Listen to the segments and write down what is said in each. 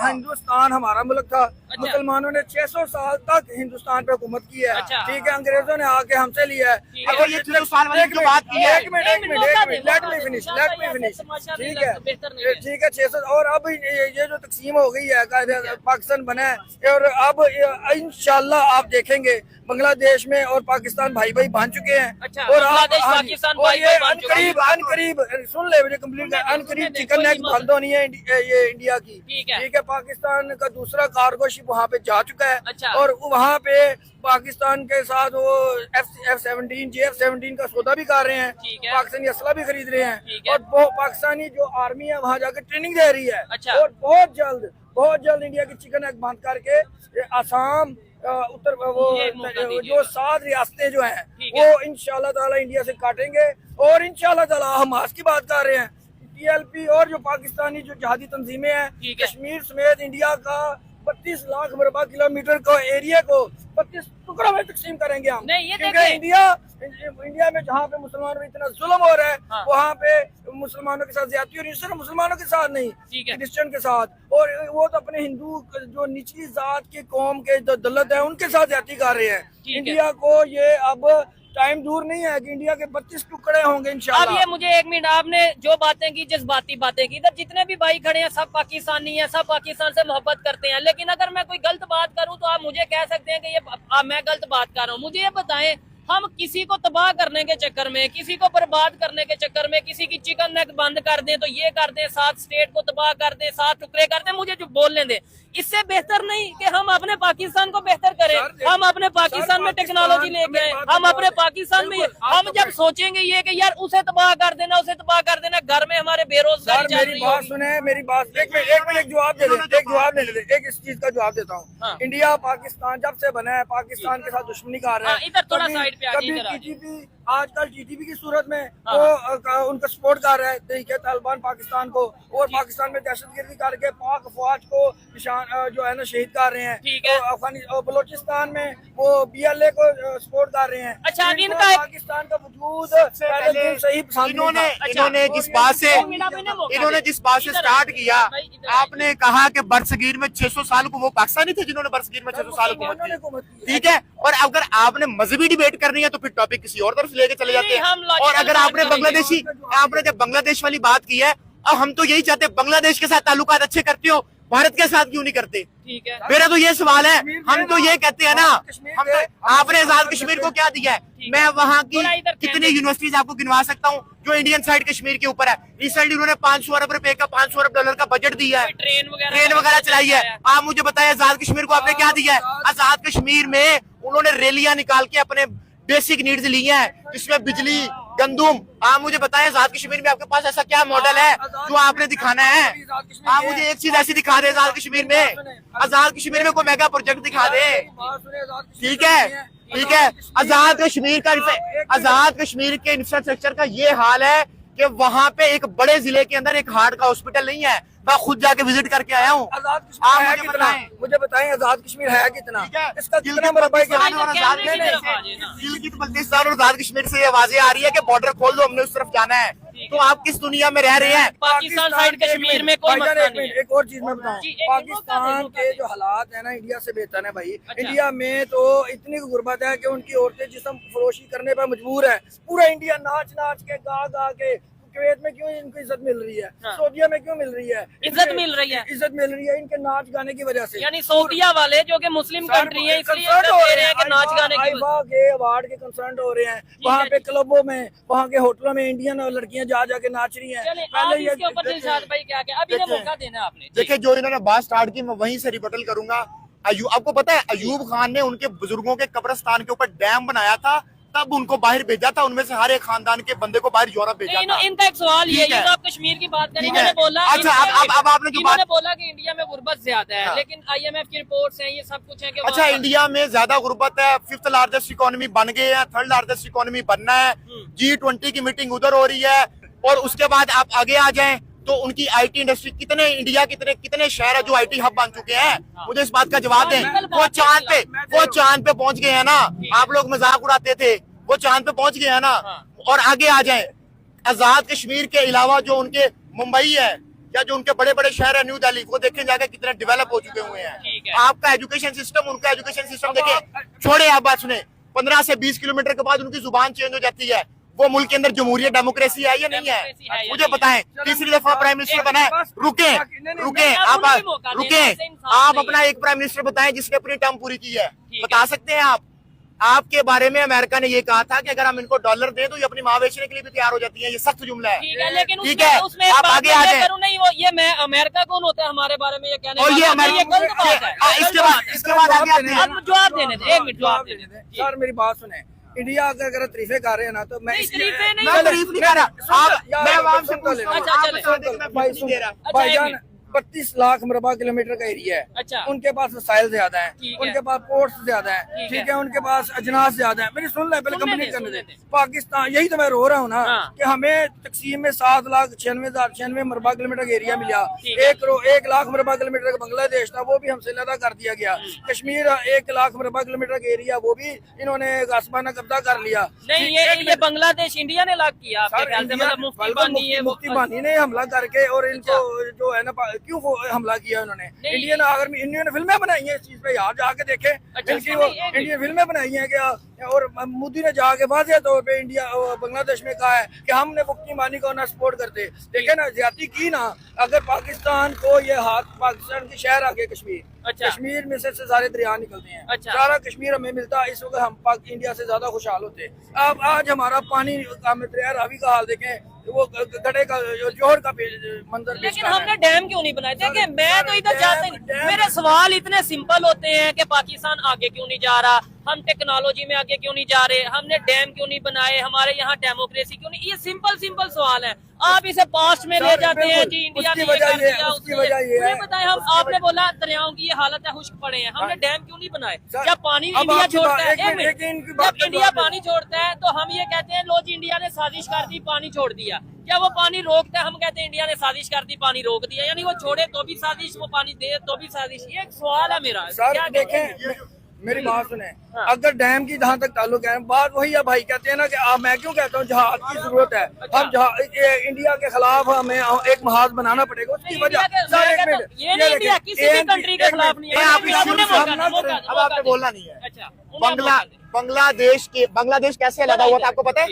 हिंदुस्तान हमारा मुल्क था। मुसलमानों ने 600 साल तक हिंदुस्तान पे हुकूमत की है। ठीक है, अंग्रेजों ने आके हमसे लिया है। अगर ये 600 साल वाली जो बात की है, एक मिनट लेट मी फिनिश ठीक है 600 और अब ये जो तकसीम हो गई है, पाकिस्तान बना है और अब इंशाल्लाह आप देखेंगे बांग्लादेश में और पाकिस्तान भाई भाई बन चुके हैं। और अनकरीब सुन ले मुझे कंप्लीट, अनकरीब चिकन नेक बंद होनी है ये इंडिया की। ठीक है, पाकिस्तान का दूसरा कार्गो शिप वहाँ पे जा चुका है और वहाँ पे पाकिस्तान के साथ वो F-17 JF-17 का सौदा भी कर रहे हैं, पाकिस्तानी असला भी खरीद रहे हैं और पाकिस्तानी जो आर्मी है वहाँ जाकर ट्रेनिंग दे रही है। और बहुत जल्द इंडिया की चिकन एग बंद करके आसाम उत्तर वो जो 7 रियासतें जो हैं वो इंशाल्लाह ताला इंडिया से काटेंगे। और इंशाल्लाह ताला हम आज की बात कर रहे हैं, TLP और जो पाकिस्तानी जो जिहादी तंजीमें हैं कश्मीर समेत इंडिया का 32 लाख मरबा किलोमीटर को एरिया को 32 टुकड़ों में तकसीम करेंगे हम। क्योंकि इंडिया में जहाँ पे मुसलमानों में इतना जुल्म हो रहा है वहाँ पे मुसलमानों के साथ ज्यादती और सिर्फ मुसलमानों के साथ नहीं, क्रिश्चियन के साथ, और वो तो अपने हिंदू जो निचली जात के कौम के जो दलत है उनके साथ ज्यादती कर रहे हैं। इंडिया को ये अब टाइम दूर नहीं है कि इंडिया के 32 टुकड़े होंगे इंशाल्लाह। अब ये मुझे एक मिनट, आपने जो बातें की, जज्बाती बातें की, इधर जितने भी भाई खड़े हैं सब पाकिस्तानी हैं, सब पाकिस्तान से मोहब्बत करते हैं, लेकिन अगर मैं कोई गलत बात करूं तो आप मुझे कह सकते हैं कि ये मैं गलत बात कर रहा हूं। मुझे ये बताएं, हम किसी को तबाह करने के चक्कर में, किसी को बर्बाद करने के चक्कर में, किसी की चिकन नेक बंद कर दें तो ये कर दें, 7 स्टेट को तबाह कर दें, 7 टुकड़े कर दें, मुझे जो बोलने दें, इससे बेहतर नहीं कि हम अपने पाकिस्तान को बेहतर करें। हम अपने पाकिस्तान में टेक्नोलॉजी लेके आए, हम अपने पाकिस्तान में हम जब सोचेंगे ये कि यार उसे तबाह कर देना, उसे तबाह कर देना, घर में हमारे बेरोजगारी चल रही है। मेरी बात सुने, मेरी बात एक मिनट जवाब दे दे, एक इस चीज का जवाब देता हूँ। इंडिया पाकिस्तान जब से बना है पाकिस्तान के साथ दुश्मनी कर रहा है। इधर थोड़ा साइड पे आ आजकल TTP की सूरत में वो उनका सपोर्ट कर रहा है तहरीके तालिबान पाकिस्तान को, और पाकिस्तान में दहशतगर्दी करके पाक फौज को निशान जो है ना शहीद कर रहे हैं। तो बलोचिस्तान में वो BLA को सपोर्ट कर रहे हैं। अच्छा, इनका पाकिस्तान का वजूद सही इन्होंने जिस बात से स्टार्ट किया, आपने कहा कि बरसगीर में 600 साल को वो पाकिस्तानी थे जिन्होंने बरसगीर में 600 साल हुकूमत की। ठीक है, और अगर आपने मजहबी डिबेट करनी है तो फिर टॉपिक किसी और तरफ लेके चले जाते हैं। और अगर आपने जब बांग्लादेश वाली बात की है, अब हम तो यही चाहते हैं बांग्लादेश के साथ ताल्लुकात अच्छे करते हो, भारत के साथ क्यों नहीं करते? ठीक है, मेरा तो ये सवाल है। हम तो ये कहते हैं ना, हम तो आपने आजाद कश्मीर को क्या दिया है? मैं वहाँ की कितनी यूनिवर्सिटीज आपको गिनवा सकता हूँ जो इंडियन साइड कश्मीर के ऊपर है। रिसेंटली उन्होंने 500 अरब रुपए का, 500 अरब डॉलर का बजट दिया है, ट्रेन वगैरह चलाई है। आप मुझे बताइए आजाद कश्मीर को आपने क्या दिया है? आजाद कश्मीर में उन्होंने रैलियां निकाल के अपने बेसिक नीड्स ली हैं, जिसमें बिजली, गंदुम। आप मुझे बताएं आजाद कश्मीर में आपके पास ऐसा क्या मॉडल है जो आपने दिखाना है? आप मुझे एक चीज ऐसी दिखा दे आजाद कश्मीर में, आजाद कश्मीर में कोई मेगा प्रोजेक्ट दिखा दे। ठीक है, आजाद कश्मीर के इंफ्रास्ट्रक्चर का ये हाल है कि वहाँ पे एक बड़े जिले के अंदर एक हार्ट का हॉस्पिटल नहीं है। मैं खुद जाके विजिट करके आया हूँ। मुझे बताएं आजाद कश्मीर है कितना? इसका कितना मरबा बल्तिस्तान और आजाद कश्मीर से ये आवाजें आ रही है कि बॉर्डर खोल दो, हमने उस तरफ जाना है। तो आप किस दुनिया में रह रहे हैं? पाकिस्तान साइड कश्मीर में कोई मसला नहीं है। एक और चीज मैं बताऊं, पाकिस्तान के जो हालात है ना इंडिया से बेहतर है भाई। इंडिया में तो इतनी गुर्बत है कि उनकी औरतें जिस्म फरोशी करने पर मजबूर है। पूरा इंडिया नाच नाच के गा गा के, कुवैत में क्यों इनको इज्जत मिल रही है, सऊदीया में क्यों मिल रही है? इज्जत मिल रही है इनके नाच गाने की वजह से। यानी सऊदीया वाले जो कि मुस्लिम कंट्री है इसलिए दे रहे हैं कि नाच गाने की के अवार्ड के कंसर्न हो रहे हैं। वहाँ पे क्लबों में, वहाँ के होटलों में इंडियन लड़कियां जा जाके नाच रही हैं। इसके ऊपर दिलशाद भाई क्या क्या अभी मौका देना है आपने? देखिए, जो इन्होंने बात स्टार्ट की मैं वहीं से रिबटल करूंगा। आपको पता है अयूब खान ने उनके बुजुर्गों के कब्रिस्तान के ऊपर डैम बनाया था, तब उनको बाहर भेजा था। उनमें से हर एक खानदान के बंदे को बाहर यूरोप भेजा था। इनका एक सवाल ये है, आप कश्मीर की बात करें, इन्होंने बोला, अच्छा अब आपने जो बात बोला कि इंडिया में गुर्बत ज्यादा है, लेकिन IMF की रिपोर्ट्स हैं, ये सब कुछ है कि अच्छा इंडिया में ज्यादा गुर्बत है, 5th लार्जेस्ट इकोनॉमी बन गए हैं, 3rd लार्जेस्ट इकोनॉमी बनना है। G20 की मीटिंग उधर हो रही है, और उसके बाद आप आगे आ जाएं तो उनकी IT इंडस्ट्री इंडिया कितने शहर है जो IT हब बन चुके हैं? मुझे इस बात का जवाब दें। वो चांद पे पहुंच गए हैं ना। आप लोग मजाक उड़ाते थे, वो चांद पे पहुंच गए हैं ना। और आगे आ जाएं, आजाद कश्मीर के अलावा जो उनके मुंबई है या जो उनके बड़े बड़े शहर है न्यू दिल्ली, वो देखें जाकर कितने डेवलप हो चुके हुए हैं। आपका एजुकेशन सिस्टम, उनका एजुकेशन सिस्टम देखें, छोड़े आप बात सुने, 15 से 20 किलोमीटर के बाद उनकी जुबान चेंज हो जाती है। वो मुल्क के अंदर जमहूरियत डेमोक्रेसी है या नहीं है, मुझे बताएं। तीसरी दफा प्राइम मिनिस्टर बना है, रुके आप अपना एक प्राइम मिनिस्टर बताएं जिसने अपनी टर्म पूरी की है, बता सकते हैं आप? आपके बारे में अमेरिका ने ये कहा था कि अगर हम इनको डॉलर दें तो ये अपनी माँ बेचने के लिए भी तैयार हो जाती है। ये सख्त जुमला है, ठीक है? आप आगे आ जाए। नहीं वो ये मैं अमेरिका कौन होता है हमारे बारे में ये कहने, और ये अमेरिका इसके बाद आगे आते हैं। आप जवाब देने दे, 1 मिनट जवाब देने दे सर। मेरी बात सुने, इंडिया अगर तरीफे कर रहे हैं ना तो मैं तरीफे नहीं, मैं तारीफ नहीं कर रहा, मैं आवाम से पूछ रहा हूं, अच्छा, आप चले। बताओ, मैं भाई नहीं दे रहा। भाईजान 32 लाख मरबा किलोमीटर का एरिया है। अच्छा। उनके पास वसाइल ज्यादा है, ठीक है। उनके पास पोर्ट्स ज्यादा है, ठीक है, उनके पास अजनास ज्यादा है। मेरी सुन ले, पहले कंप्लीट करने दे। पाकिस्तान, यही तो मैं रो रहा हूँ ना कि हमें तकसीम में 7,96,096 मरबा किलोमीटर का एरिया मिला। 1 लाख मरबा किलोमीटर का बांग्लादेश था, वो भी हमसे अलग कर दिया गया। कश्मीर 1 लाख मरबा किलोमीटर का एरिया, वो भी इन्होंने गासबाना कब्जा कर लिया। नहीं ये बांग्लादेश इंडिया ने लाग किया आपके ख्याल से, मतलब मुफ्ती बानी ने हमला करके और इनको जो है ना, क्यों हमला किया उन्होंने? इंडियन आर्मी, इंडियन फिल्में बनाई हैं इस चीज पे, यार जाके देखे। इनकी वो इंडियन फिल्में बनाई हैं क्या? और मोदी ने जाके वाज़ेह तौर पे इंडिया बांग्लादेश में कहा है कि हमने मुफ्ती बानी को ना सपोर्ट करते। देखे ना, ज्यादती की ना। अगर पाकिस्तान को ये हाथ, पाकिस्तान की शहर आगे कश्मीर, कश्मीर में से सारे दरिया निकलते हैं, सारा कश्मीर हमें मिलता, इस वक्त हम इंडिया से ज्यादा खुशहाल होते। अब आज हमारा पानी का दरिया रावी का हाल देखें, वो गड्ढे का जोहर का मंजर। लेकिन हमने डैम क्यों नहीं बनाए? देखिए मैं तो इधर जाते नहीं, मेरे सवाल इतने सिंपल होते हैं कि पाकिस्तान आगे क्यों नहीं जा रहा, हम टेक्नोलॉजी में आगे क्यों नहीं जा रहे, हमने डैम क्यों नहीं बनाए, हमारे यहाँ डेमोक्रेसी क्यों नहीं? ये सिंपल सवाल है। आप इसे पास्ट में ले जाते हैं जी, इंडिया ने ये कर दिया, उसकी वजह ये है। बताएं, हम आपने बोला दरियाओं की ये हालत है, खुश्क पड़े हैं, हमने डैम क्यों नहीं बनाए? जब पानी इंडिया छोड़ता है, जब इंडिया पानी छोड़ता है तो हम ये कहते हैं लो जी इंडिया ने साजिश कर दी, पानी छोड़ दिया। क्या वो पानी रोकता है? हम कहते हैं इंडिया ने साजिश कर दी, पानी रोक दिया। यानी वो छोड़े तो भी साजिश, वो पानी दे तो भी साजिश। ये एक सवाल है मेरा। सर देखें, मेरी बात सुने, अगर डैम की जहाँ तक ताल्लुक है, बात वही है भाई, कहते हैं ना कि मैं क्यों कहता हूँ जहाज की जरूरत है। हम इंडिया के खिलाफ हमें एक महाज बनाना पड़ेगा, उसकी वजह। ये नहीं इंडिया किसी भी कंट्री के खिलाफ नहीं है, अब आपने बोलना नहीं है। बांग्लादेश कैसे अलग हुआ था आपको पता है?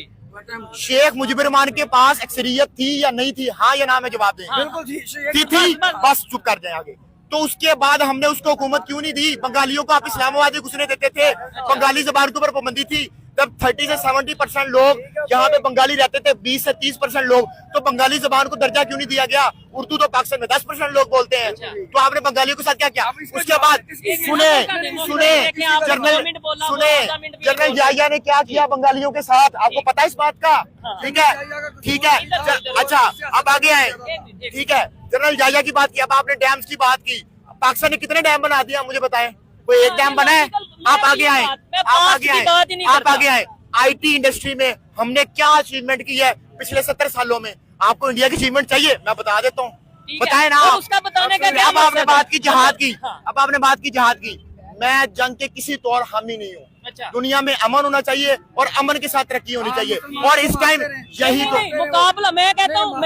शेख मुजीबुर रहमान के पास अक्सरियत थी या नहीं थी? हाँ या ना में जवाब दें। बिल्कुल थी, बस चुप कर जाए आगे। तो उसके बाद हमने उसको हुकूमत क्यों नहीं दी? बंगालियों को आप इस्लामाबाद घुसने देते थे, बंगाली जबान के ऊपर पाबंदी थी। तब 30 से 70% लोग यहाँ पे बंगाली रहते थे, 20 से 30% लोग। तो बंगाली जबान को दर्जा क्यों नहीं दिया गया? उर्दू तो पाकिस्तान में 10% लोग बोलते हैं। तो आपने बंगालियों के साथ क्या किया? उसके बाद जनरल जाहिया ने क्या किया बंगालियों के साथ, आपको पता है इस बात का? ठीक है। अच्छा, अब आगे आए। ठीक है, जनरल जाहिया की बात की, अब आपने डैम्स की बात की। पाकिस्तान ने कितने डैम बना दिया मुझे बताएं? कोई एक डैम बना है? आप आगे आए, आप आगे आए। IT इंडस्ट्री में हमने क्या अचीवमेंट की है पिछले 70 सालों में? आपको इंडिया की अचीवमेंट चाहिए? मैं बता देता हूँ, बताए ना। उसका बताने का अब आपने बात की जहाद की, अब आपने बात की जहाद की। मैं जंग के किसी तौर हामी नहीं हूँ। दुनिया में अमन होना चाहिए और अमन के साथ तरक्की होनी चाहिए। और इस टाइम यही तो मुकाबला, मैं कहता हूँ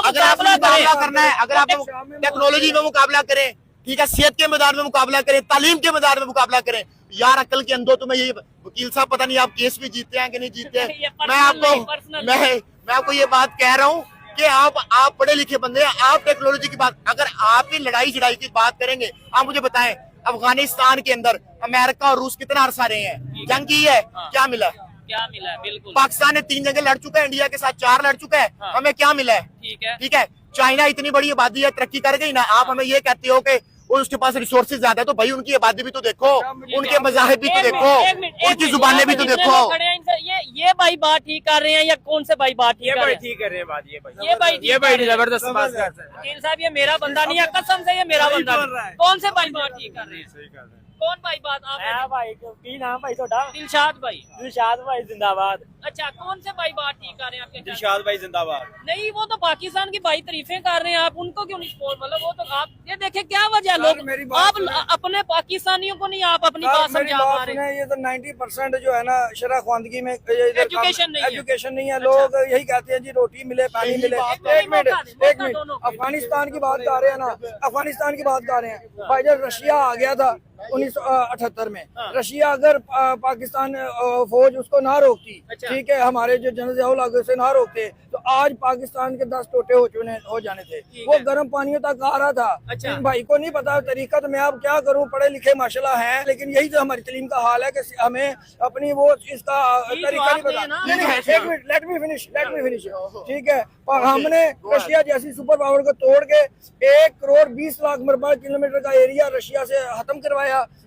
अगर आपने मुकाबला करना है, अगर आप टेक्नोलॉजी में मुकाबला करें, ठीक है, सेहत के मैदान में मुकाबला करें, तालीम के मैदान में मुकाबला करें, यार अकल के अंदर तो मैं ये वकील साहब पता नहीं आप केस भी जीतते हैं कि नहीं जीतते हैं। मैं आपको ये बात कह रहा हूँ कि आप पढ़े लिखे बंदे हैं, आप टेक्नोलॉजी की बात, अगर आपकी लड़ाई झड़ाई की बात करेंगे, आप मुझे बताएं अफगानिस्तान के अंदर अमेरिका और रूस कितना अरसा रहे हैं, जंग की है, क्या मिला? बिल्कुल। पाकिस्तान ने 3 जंगें लड़ चुका है, इंडिया के साथ 4 लड़ चुका है, हमें क्या मिला है? ठीक है, चाइना इतनी बड़ी आबादी है, तरक्की कर गई ना, आप हमें ये कहते हो कि उसके पास रिसोर्सेज ज्यादा है, तो भाई उनकी आबादी भी तो देखो, उनके मज़ाहिब भी तो देखो, उनकी जुबानें भी तो देखो। ये भाई बात ठीक कर रहे हैं या कौन से भाई बात ठीक कर रहे हैं? ठीक कर रहे हैं बात, ये भाई जबरदस्त बात कर रहे हैं। वकील साहब ये मेरा बंदा नहीं है, कसम से ये मेरा बंदा। कौन से भाई बात ठीक कर रहे हैं? कौन भाई बात आप भाई की नाम भाई थोड़ा दिलशाद भाई दिलशाद भाई जिंदाबाद। अच्छा कौन से भाई बात ठीक कर रहे हैं आपके दिलशाद भाई जिंदाबाद। नहीं वो तो पाकिस्तान की भाई तारीफें कर रहे हैं, आप उनको क्यों नहीं सपोर्ट, मतलब वो तो आप ये देखे क्या वजह है लोग मेरी बात आप अपने पाकिस्तानियों को नहीं आप अपनी बात समझा पा रहे। ये तो 90% जो है ना शरह ख्वानदगी में एजुकेशन नहीं है। लोग यही कहते हैं जी रोटी मिले पानी मिले। एक मिनट अफगानिस्तान की बात कर रहे हैं ना, अफगानिस्तान की बात कर रहे हैं भाई। जब रशिया आ गया था 1978 में, रशिया अगर पाकिस्तान फौज उसको ना रोकती, ठीक है, हमारे जो जनरल आगे से ना रोकते, तो आज पाकिस्तान के 10 टोटे हो जाने थे। वो गर्म पानियों तक आ रहा था। इन भाई को नहीं पता तरीका, तो मैं अब क्या करूं, पढ़े लिखे माशाल्लाह हैं, लेकिन यही तो हमारी तालीम का हाल है कि हमें अपनी वो इसका तरीका नहीं पता। एक मिनट, लेट मी फिनिश, ठीक है। पर हमने रशिया जैसी सुपर पावर को तोड़ के 1 करोड़ 20 लाख मरबा किलोमीटर का एरिया रशिया से खत्म करवाया।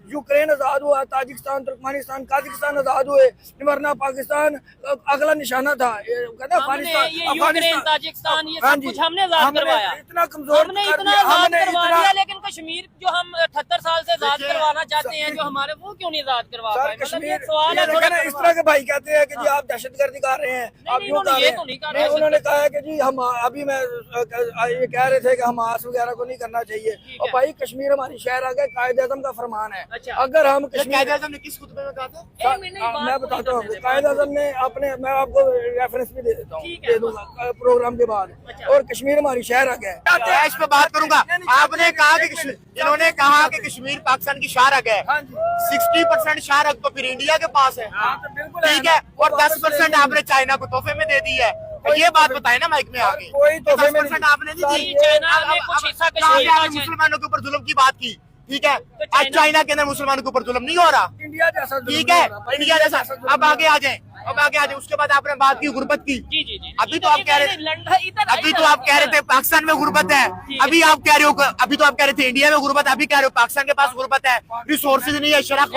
यूक्रेन आजाद हुआ, ताजिकिस्तान, तुर्कमेनिस्तान, काजाकिस्तान आजाद हुए, वरना पाकिस्तान अगला निशाना था। ताजिकिस्तान ये सब कुछ हमने आजाद करवाया, इतना कमजोर हमने इतना आजाद करवा दिया, लेकिन कश्मीर जो हम 78 साल से आजाद करवाना चाहते हैं जो हमारे, वो क्यों नहीं आजाद करवा पाए? मतलब ये सवाल है थोड़ा। इस तरह के भाई कहते हैं कि जी आप दहशतगर्दी कर रहे हैं, आप क्यों कर रहे हैं? उन्होंने कहा है कि जी हम अभी मैं ये कह रहे थे कि हमास वगैरह को नहीं करना चाहिए। और भाई कश्मीर हमारी शहर आ गए, कायद-ए-आज़म का फरमान है। अगर हम कायद-ए-आज़म ने किस खुतबे में कहा था? मैं बताता हूँ, कायद-ए-आज़म ने अपने, मैं आपको रेफरेंस भी दे देता हूँ, दे दूंगा प्रोग्राम के बाद। और कश्मीर हमारी शहर आ गया। इस पे बात करूंगा। आपने कहा कि इन्होंने कहा कि कश्मीर पाकिस्तान की शाहरग है। 60% शाहरग तो फिर इंडिया के पास है, ठीक है, और 10% आपने चाइना को तोहफे में दे दी है। ये बात बताए ना माइक में आगे। कोई तोहफे में 10% आपने नहीं दी। मुसलमानों के ऊपर जुल्म की बात की, ठीक है, आज चाइना के अंदर मुसलमानों के ऊपर जुल्म नहीं हो रहा, इंडिया जैसा, ठीक है, इंडिया जैसा। अब आगे आ जाए, उसके बाद आपने बात की गुर्बत की। अभी तो आप कह रहे थे पाकिस्तान में गुर्बत है, अभी आप कह रहे हो, अभी तो आप कह रहे थे इंडिया में गुर्बत है, अभी कह रहे हो पाकिस्तान के पास गुर्बत है, रिसोर्सेज नहीं है, शराब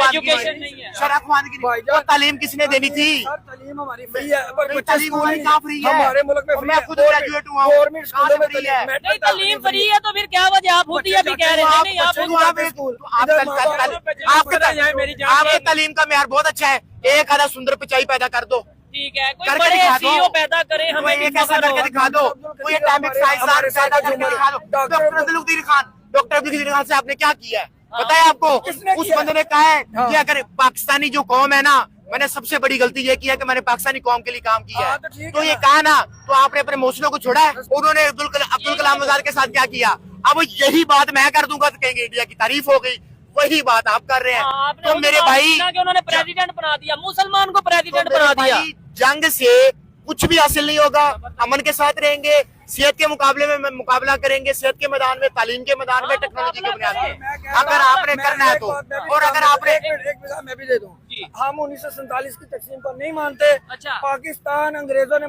तालीम किसने देनी थी? तालीम हमारी फ्री है, पर तालीम कहाँ फ्री है? हमारे मुल्क में मैं खुद ग्रेजुएट हुआ हूँ, गवर्नमेंट स्कूलों में फ्री है। नहीं तालीम फ्री है तो फिर क्या वजह आप होती है अभी कह रहे हैं? आपके तालीम का मेयार बहुत अच्छा है, एक आधा सुंदर पिचाई पैदा कर दो, ठीक है, कोई बड़े CEO पैदा करे, हमें एक ऐसा करके दिखा दो, कोई एटॉमिक साइंस पैदा करके दिखा दो। डॉक्टर अब्दुल खान से आपने क्या किया है बताया आपको? उस बंदे ने कहा है कि अगर पाकिस्तानी जो कौम है ना, मैंने सबसे बड़ी गलती ये की है कि मैंने पाकिस्तानी कौम के लिए काम किया है, तो ये कहा ना, तो आपने अपने मौसलों को छोड़ा है। उन्होंने अब्दुल कलाम आजाद के साथ क्या किया? अब यही बात मैं कर दूंगा तो कहेंगे इंडिया की तारीफ हो गई, वही बात आप कर रहे हैं। तो मेरे भाई, उन्होंने प्रेसिडेंट बना दिया, मुसलमान को प्रेसिडेंट बना दिया। जंग से कुछ भी हासिल नहीं होगा, अमन के साथ रहेंगे, सेहत के मुकाबले में मुकाबला करेंगे, सेहत के मैदान में, तालीम के मैदान में, टेक्नोलॉजी के बुनियाद पे, अगर आपने करना है तो। और अगर आपने एक मैं भी दे दूं, हम 1947 की तकसीम को नहीं मानते। पाकिस्तान अंग्रेजों ने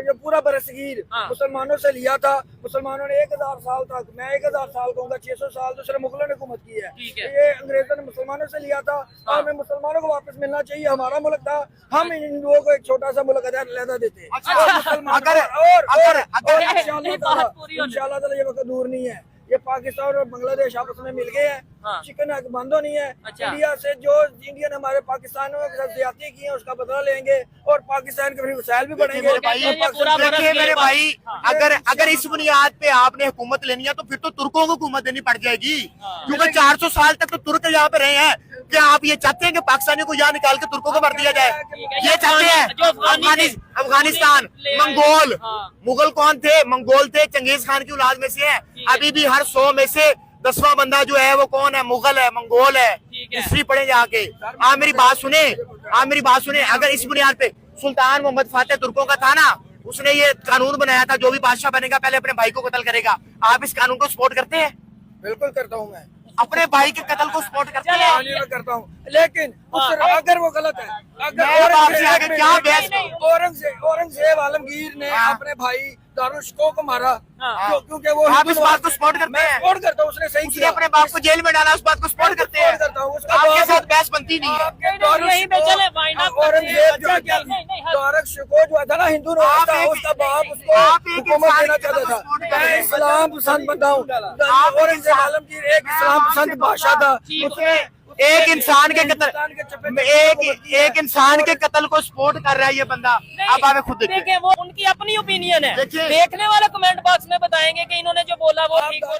ये पूरा बरसगीर मुसलमानों से लिया था। मुसलमानों ने 1000 साल तक, मैं 1000 साल कहूँगा, 600 साल दूसरे मुगलों ने हुकूमत की है। ये अंग्रेजों ने मुसलमानों से लिया था, और हमें मुसलमानों को वापस मिलना चाहिए। हमारा मुल्क था, हम हिंदुओं को एक छोटा सा मुल्क अलहदा देते। इंशाल्लाह ये वक्त दूर नहीं है, ये पाकिस्तान और बांग्लादेश आपस में मिल गए हैं, चिकन बंद होनी है। इंडिया से जो इंडियन हमारे पाकिस्तानियों के साथ ज्यादती की है उसका बदला लेंगे, और पाकिस्तान के वसाइल भी बढ़ेंगे। मेरे भाई, अगर इस बुनियाद पे आपने हुकूमत लेनी है तो फिर तो तुर्कों को हुकूमत देनी पड़ जाएगी, क्योंकि 400 साल तक तो तुर्क यहाँ पे रहे हैं। क्या आप ये चाहते हैं कि पाकिस्तानियों को यहाँ निकाल के तुर्कों को भर दिया जाए? ये चाहते हैं? अफगानिस्तान, मंगोल, मुगल कौन थे? मंगोल थे, चंगेज खान की औलाद में से है। अभी भी हर 100 में से 10वां बंदा जो है वो कौन है? मुगल है, मंगोल है। हिस्ट्री पढ़े जाके। आप मेरी बात सुने, अगर इस बुनियाद पे सुल्तान मोहम्मद फातेह तुर्कों का था ना, उसने ये कानून बनाया था, जो भी बादशाह बनेगा पहले अपने भाई को कत्ल करेगा। आप इस कानून को सपोर्ट करते हैं? बिल्कुल करता हूँ, मैं अपने भाई के कत्ल को सपोर्ट करते हैं? मैं करता हूँ, लेकिन अगर वो गलत है, अगर औरंगजेब आलमगीर ने अपने भाई दारुशको को मारा, क्योंकि वो आप इस बात को सपोर्ट करते हैं? सपोर्ट करता हूँ, उसने सही किया, अपने बाप को जेल में डाला, उस बात को सपोर्ट करते हैं? आपके साथ बहस बनती नहीं है। औरंगजेब दारुशको जो था ना, हिंदू उसका बाप उसको हुकूमत देना चाहता था। मैं इस्लाम पसंद बंदा हूँ। औरंगजेब आलमगीर एक इस्लाम पसंद बादशाह था, एक इंसान के कत्ल, एक इंसान के कत्ल को सपोर्ट कर रहा है ये बंदा। अब आप खुद देखिए, वो उनकी अपनी ओपिनियन है, देखिए। देखने वाले कमेंट बॉक्स में बताएंगे कि इन्होंने जो बोला वो ठीक बोला।